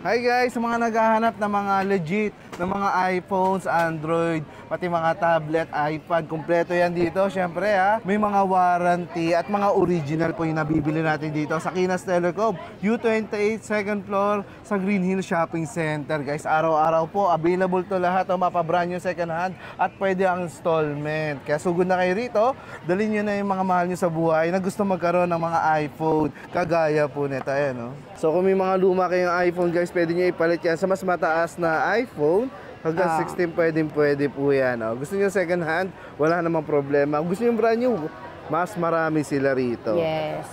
Hi guys, sa mga naghahanap ng mga legit na mga iPhones, Android, pati mga tablet, iPad, kumpleto yan dito. Siyempre may mga warranty at mga original po yung nabibili natin dito sa Kinas Telecom, U28 second floor sa Green Hill Shopping Center. Guys, araw-araw po available to lahat o mapabrand yung second hand at pwede ang installment. Kaya sugod na kayo rito, dalhin nyo na yung mga mahal nyo sa buhay na gusto magkaroon ng mga iPhone. Kagaya po nito, ayan o. So kung may mga luma kayong iPhone guys, pwede nyo ipalit yan sa mas mataas na iPhone. Hanggang 16 pwede po yan. Gusto nyo second hand, wala namang problema. Gusto nyo brand new, mas marami sila rito. Yes.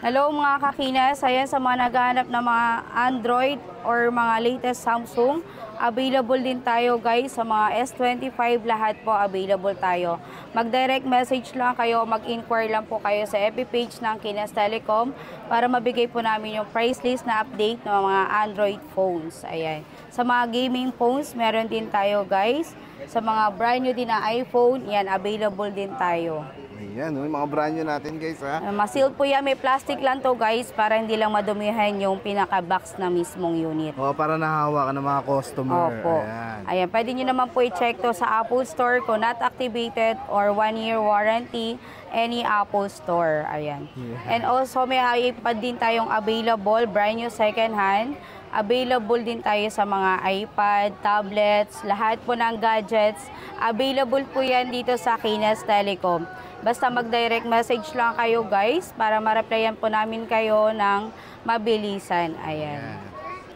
Hello mga kakinas, ayan sa mga naghahanap ng mga Android or mga latest Samsung, available din tayo guys sa mga S25, lahat po available tayo. Mag-direct message lang kayo, mag-inquire lang po kayo sa FB page ng Kinas Telecom para mabigay po namin yung price list na update ng mga Android phones. Ayan. Sa mga gaming phones, meron din tayo guys. Sa mga brand new din na iPhone, yan, available din tayo. Ayan, yung mga brand new natin guys ha. Maseal po yan, may plastic lang to guys para hindi lang madumihan yung pinaka-box na mismong unit. Para nahawa ka ng mga customer. Opo. Ayan, pwede nyo naman po i-check to sa Apple Store kung not activated or 1-year warranty, any Apple Store. Ayan. Yeah. And also may iPad din tayong available, brand new second hand. Available din tayo sa mga iPad, tablets, lahat po ng gadgets. Available po yan dito sa Kinas Telecom. Basta mag-direct message lang kayo guys para ma-replyan po namin kayo ng mabilisan. Ayan.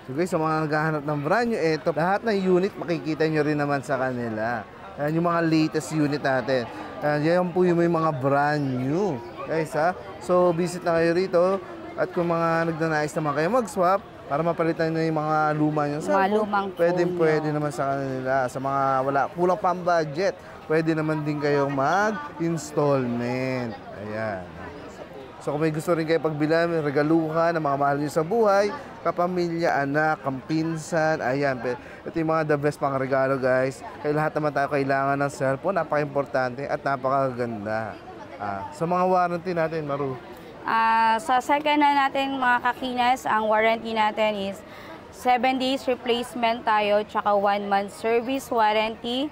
So guys, sa mga naghahanap ng brand new, ito, lahat ng unit makikita nyo rin naman sa kanila. Ayan yung mga latest unit natin. Ayan, yan po yung may mga brand new. Guys ha, so visit na kayo rito. At kung mga nagnanais naman kayo mag-swap, para mapalitan na yung mga luma nyo. Pwede naman sa kanila. Sa mga kulang pang budget, pwede naman din kayong mag-installment. Ayan. So kung may gusto rin kayo pagbilan, regaluhan ng mga mahal nyo sa buhay, kapamilya, anak, kampinsan, ayan. Ito yung mga the best pang regalo guys. Kaya lahat naman tayo kailangan ng cellphone, napaka-importante at napakaganda. Sa mga warranty natin, Maru. Sa second hand natin mga kakinas, ang warranty natin is 7 days replacement tayo, tsaka 1 month service warranty.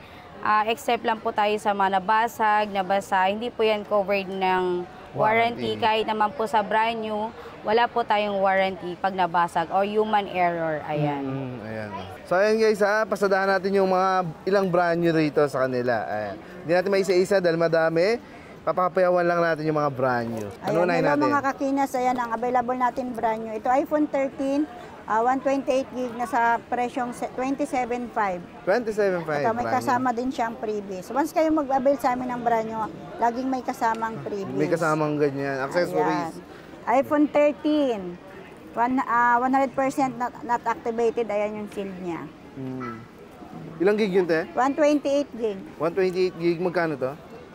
Except lang po tayo sa mga nabasag, nabasa, hindi po yan covered ng warranty. Kahit naman po sa brand new, wala po tayong warranty pag nabasag or human error. Ayan. Ayan. So ayan guys pasadahan natin yung mga ilang brand new rito sa kanila. Ayan. Hindi natin maisa-isa dahil madami. Papapayawan lang natin yung mga brand new. Ano na natin? Mga kakinas, ayan ang available natin brand new. Ito iPhone 13, 128 gig na sa presyong 27.5. 27.5. Ito may kasama din siyang freebies. Once kayo mag-avail sa amin ng brand new, laging may kasamang freebies. May kasamang ganyan, accessories. Ayan. iPhone 13, 100% not activated. Ayan yung shield niya. Ilang gig yun, te? 128 gig. 128 gig, magkano to?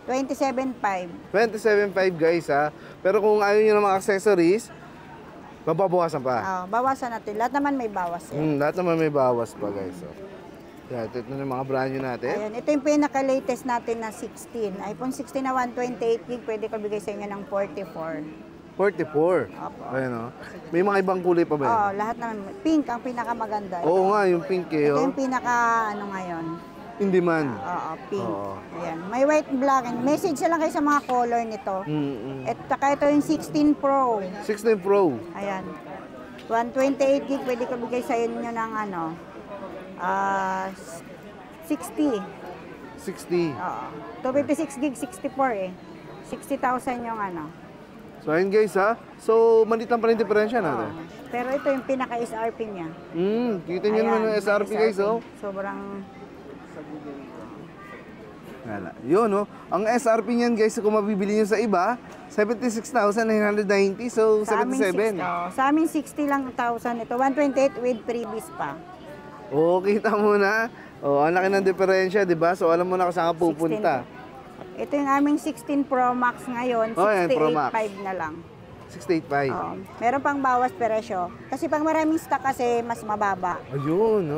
27.5. 27.5 guys Pero kung ayaw nyo ng mga accessories, mababawasan pa. Bawasan natin. Lahat naman may bawas yan. Lahat naman may bawas pa guys. Ito na yung mga brand new natin. Ayan, ito yung pinaka-latest natin na 16. iPhone 16 na 128 gig, pwede ko bigay sa inyo ng 44. 44? Opo. Ayan May mga ibang kulay pa ba yan? Lahat naman. Pink ang pinakamaganda. Oo nga, yung pink Ito yung pinaka ngayon. In demand. Pink. Ayan. May white, black. And message lang kayo sa mga color nito. At saka ito yung 16 Pro. 16 Pro. Ayan. 128 gig, pwede ko bigay sa inyo ng 60. 60. 256 gig, 64 60,000 yung So ayun guys So maliit lang pa rin diferensya natin. Pero ito yung pinaka-SRP niya. Kita nyo naman yung SRP guys Sobrang... Yun Ang SRP niyan guys, kung mabibili nyo sa iba, 76,990. So 77. Sa amin 60 lang 1,000. Ito 128 with freebies pa. Kita mo na. Ang laki ng diferensya, di ba? So alam mo na kung saan ka pupunta. Ito yung aming 16 Pro Max ngayon, 68.5 na lang. 68.5. Meron pang bawas presyo. Kasi pang maraming stock kasi mas mababa. Ayun,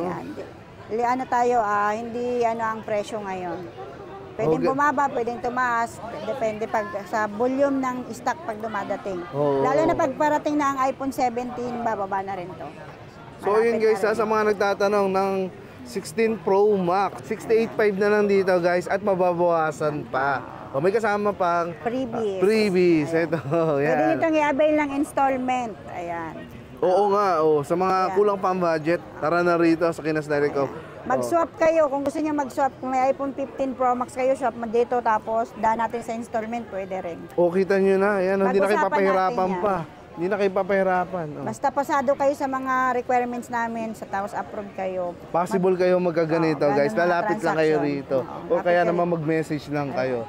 Hindi ang presyo ngayon. Pwedeng bumaba, pwedeng tumaas. Depende pag sa volume ng stock pag dumadating. Lalo na pag parating na ang iPhone 17, bababa na rin to. So Malapit yun guys, na rin. sa mga nagtatanong ng 16 Pro Max, 685 na lang dito guys at mababawasan pa. O may kasama pang Freebies. freebies. Ito, Pwede yan. nitong i-avail ng installment. Ayan. Oo nga, sa mga kulang pang budget, tara na rito sa Kinas Telecom. Mag-swap kayo. Kung gusto niyo mag-swap, kung may iPhone 15 Pro Max kayo, swap mo dito. Tapos, daan natin sa installment, pwede rin. O, kita nyo na. Yan, hindi na kayo Pag-usapan papahirapan natin yan. pa. Hindi na kayo papahirapan. Basta pasado kayo sa mga requirements namin, sa tapos approve kayo. Possible kayo magkaganito, ganun guys. mga Lalapit lang kayo transaction. rito. O Lapit kaya kayo. naman mag-message lang kayo.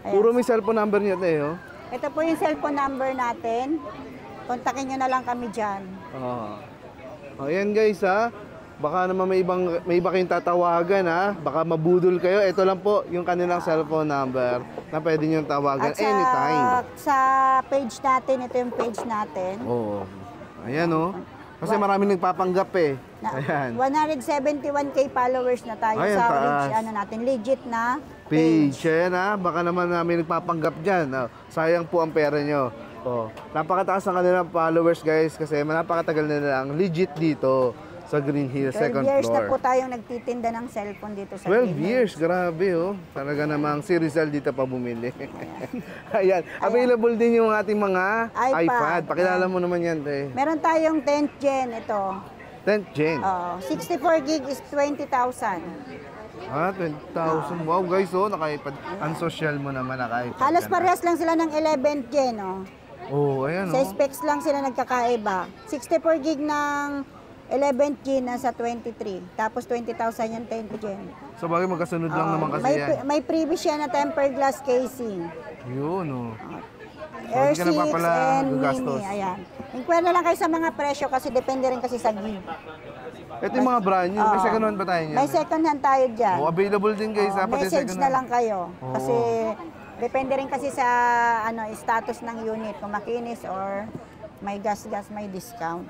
Puro may cellphone number nyo tayo. Ito po yung cellphone number natin. Kontakin nyo na lang kami dyan. Ayan guys baka naman may iba kayong tatawagan baka mabudol kayo. Ito lang po yung kanilang cellphone number na pwede nyo tawagan At sa, anytime. sa page natin, ito yung page natin. Oo. Ayan kasi marami nagpapanggap Ayan. 171k followers na tayo Ay, ang sa taas. natin. Legit na Page. Ayan baka naman may nagpapanggap dyan. Sayang po ang pera nyo. Napakataas ang kanilang followers guys kasi napakatagal na lang legit dito sa Green Hills 12 second years floor. na po tayong nagtitinda ng cellphone dito sa 12 Green Hills. years, grabe Talaga namang si Rizal dito pa bumili. Ayan. Available din yung ating mga iPad. Pakilala mo naman yan, te. Meron tayong 10th gen ito. 10th gen. 64 gig is 20,000. 20,000. Wow, guys, naka-iPad. Ang social mo naman, naka-iPad. Halos ka na. parehas lang sila ng 11th gen, Ayan, Sa specs lang sila nagkakaiba. 64 gig ng 11th gen nasa 23. Tapos 20,000 yung 10th gen. So, bagay magkasunod lang naman kasi may, yan. may previous siya na tempered glass casing. Yun, Air Hindi ka na 6 pa pala and gagastos. mini. Ayan. Inquire na lang kayo sa mga presyo kasi depende rin kasi sa gig. Ito yung mga brand new. May second one pa tayo niyan. May second hand tayo dyan. Available din guys, pati Message second na one. lang kayo. Kasi depende rin kasi sa status ng unit. Kung makinis or may gas-gas, may discount.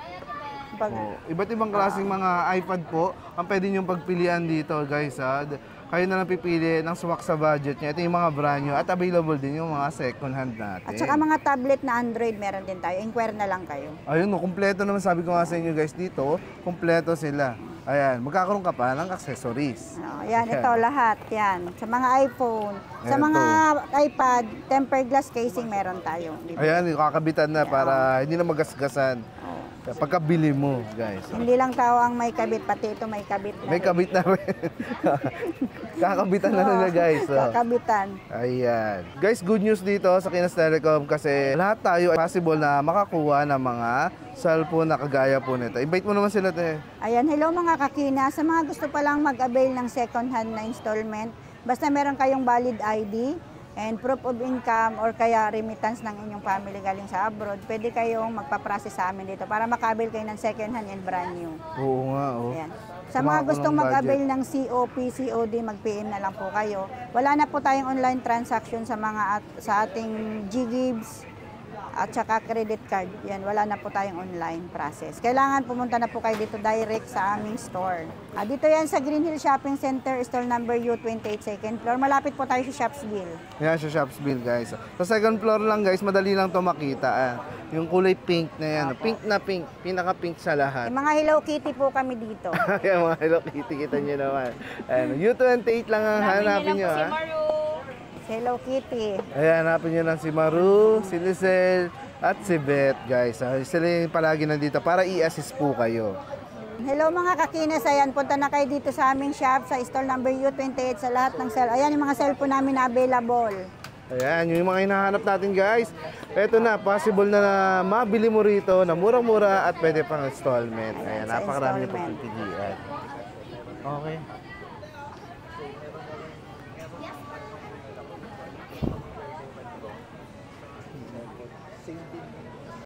Iba't ibang klaseng mga iPad po ang pwede niyong pagpilian dito guys Kayo na lang pipili ng swak sa budget niya. Ito yung mga brand new at available din yung mga second hand natin. At saka mga tablet na Android meron din tayo. Inquire na lang kayo. Ayun kumpleto naman sabi ko nga sa inyo guys dito. Kumpleto sila. Ayan, magkakaroon ka pa ng accessories. Yan, ito lahat. Yan. Sa mga iPhone, sa Ito. mga iPad, tempered glass casing meron tayo. Ayan, kakabitan na para hindi na magasgasan. Pagkabili mo, guys. Hindi lang tao ang may kabit, pati ito may kabit na May rin. kabit na rin. Kakabitan na nila, guys. Kakabitan. Ayan. Guys, good news dito sa Kinas Telecom kasi lahat tayo ay possible na makakuha ng mga cellphone na kagaya po nito. Invite mo naman sila, te. Ayan, hello mga kakina. Sa mga gusto palang mag-avail ng second hand na installment, basta meron kayong valid ID and proof of income or kaya remittance ng inyong family galing sa abroad, pwede kayong magpa-process sa amin dito para maka-avail kayo ng second hand and brand new. Oo nga, Ayan. Sa mga gustong mag-avail ng COP, COD, mag-PM na lang po kayo. Wala na po tayong online transaction sa sa ating GGives at saka credit card. Yan, wala na po tayong online process. Kailangan pumunta na po kayo dito direct sa aming store. Dito yan sa Green Hill Shopping Center, store number U28 second floor. Malapit po tayo sa Shopsville. Yan sa Shopsville, guys. Sa second floor lang, guys, madali lang ito makita. Yung kulay pink na yan. Pink na pink. Pinaka-pink sa lahat. Yung mga Hello Kitty po kami dito. Yung mga Hello Kitty, kita nyo naman. U28 lang ang hanapin nyo, ha? Hello Kitty. Ayan, hanapin nyo lang si Maru, si Lizelle, at si Beth, guys. Sila yung palagi nandito para i-assist po kayo. Hello mga kakinas, ayan, punta na kayo dito sa aming shop sa store number U28 sa lahat ng Ayan yung mga cellphone namin na available. Ayan, yung mga hinahanap natin, guys. Ito na, possible na mabili mo rito na murang-mura at pwede pang installment. Ayan, sa napakarami po installment. pipilian. Okay.